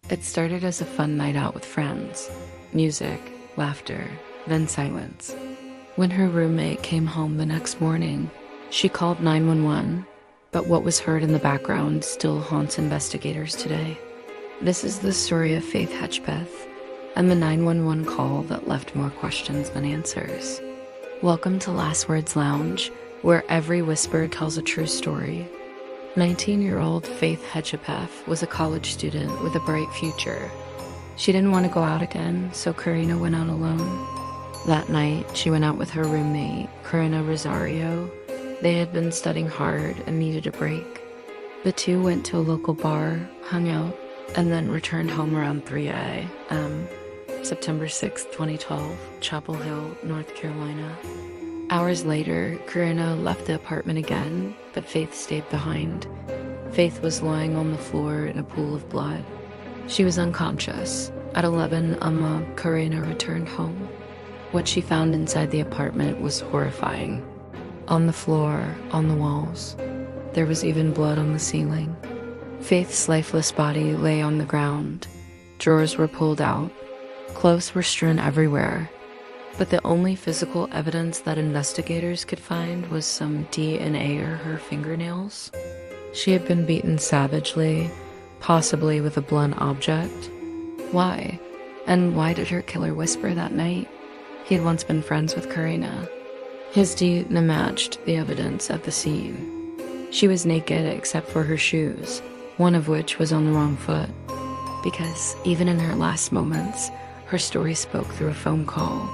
It started as a fun night out with friends. Music, laughter, then silence. When her roommate came home the next morning, she called 911, but what was heard in the background still haunts investigators today. This is the story of Faith Hedgepeth and the 911 call that left more questions than answers. Welcome to Last Words Lounge, where every whisper tells a true story. 19-year-old Faith Hedgepeth was a college student with a bright future. She didn't want to go out again, so Karina went out alone. That night, she went out with her roommate, Karina Rosario. They had been studying hard and needed a break. The two went to a local bar, hung out, and then returned home around 3 a.m. September 6, 2012, Chapel Hill, North Carolina. Hours later, Karina left the apartment again, but Faith stayed behind. Faith was lying on the floor in a pool of blood. She was unconscious. At 11 a.m., Karina returned home. What she found inside the apartment was horrifying. On the floor, on the walls, there was even blood on the ceiling. Faith's lifeless body lay on the ground. Drawers were pulled out. Clothes were strewn everywhere. But the only physical evidence that investigators could find was some DNA or her fingernails. She had been beaten savagely, possibly with a blunt object. Why? And why did her killer whisper that night? He had once been friends with Karina. His DNA matched the evidence at the scene. She was naked except for her shoes, one of which was on the wrong foot. Because even in her last moments, her story spoke through a phone call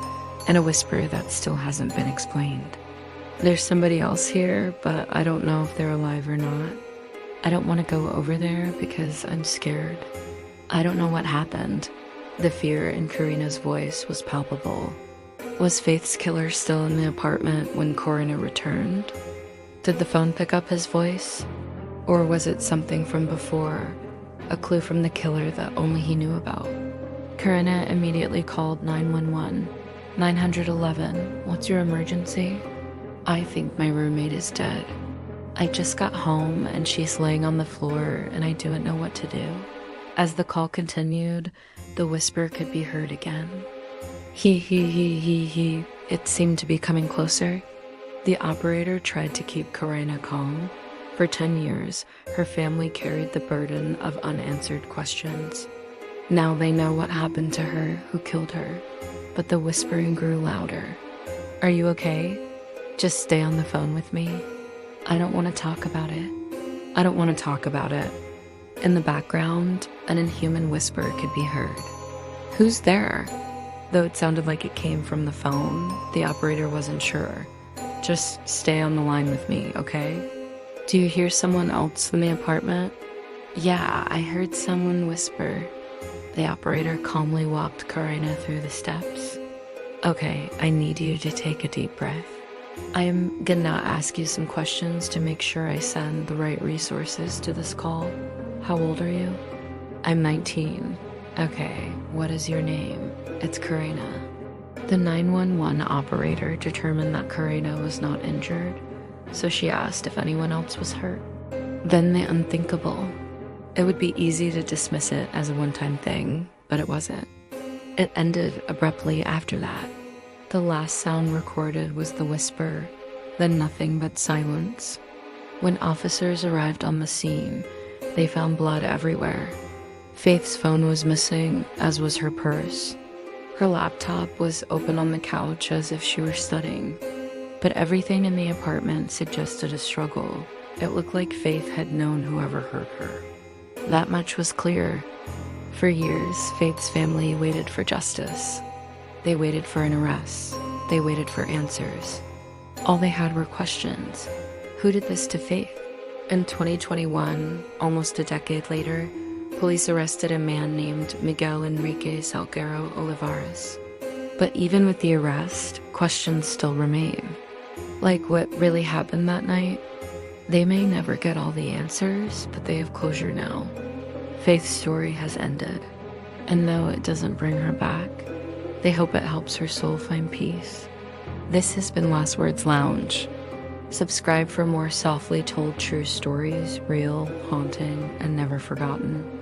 and a whisper that still hasn't been explained. There's somebody else here, but I don't know if they're alive or not. I don't want to go over there because I'm scared. I don't know what happened. The fear in Karina's voice was palpable. Was Faith's killer still in the apartment when Karina returned? Did the phone pick up his voice? Or was it something from before, a clue from the killer that only he knew about? Karina immediately called 911. 911, what's your emergency? I think my roommate is dead. I just got home and she's laying on the floor and I don't know what to do. As the call continued, the whisper could be heard again. He. It seemed to be coming closer. The operator tried to keep Karina calm. For 10 years, her family carried the burden of unanswered questions. Now they know what happened to her, who killed her. But the whispering grew louder. Are you okay? Just stay on the phone with me. I don't want to talk about it. I don't want to talk about it. In the background, an inhuman whisper could be heard. Who's there? Though it sounded like it came from the phone, the operator wasn't sure. Just stay on the line with me, okay? Do you hear someone else in the apartment? Yeah, I heard someone whisper. The operator calmly walked Karina through the steps. Okay, I need you to take a deep breath. I am gonna ask you some questions to make sure I send the right resources to this call. How old are you? I'm 19. Okay, what is your name? It's Karina. The 911 operator determined that Karina was not injured, so she asked if anyone else was hurt. Then the unthinkable. It would be easy to dismiss it as a one-time thing, but it wasn't. It ended abruptly after that. The last sound recorded was the whisper, then nothing but silence. When officers arrived on the scene, they found blood everywhere. Faith's phone was missing, as was her purse. Her laptop was open on the couch as if she were studying. But everything in the apartment suggested a struggle. It looked like Faith had known whoever hurt her. That much was clear. For years, Faith's family waited for justice. They waited for an arrest. They waited for answers. All they had were questions. Who did this to Faith? In 2021, almost a decade later, police arrested a man named Miguel Enrique Salguero Olivares. But even with the arrest, questions still remain. Like what really happened that night? They may never get all the answers, but they have closure now. Faith's story has ended. And though it doesn't bring her back, they hope it helps her soul find peace. This has been Last Words Lounge. Subscribe for more softly told true stories, real, haunting, and never forgotten.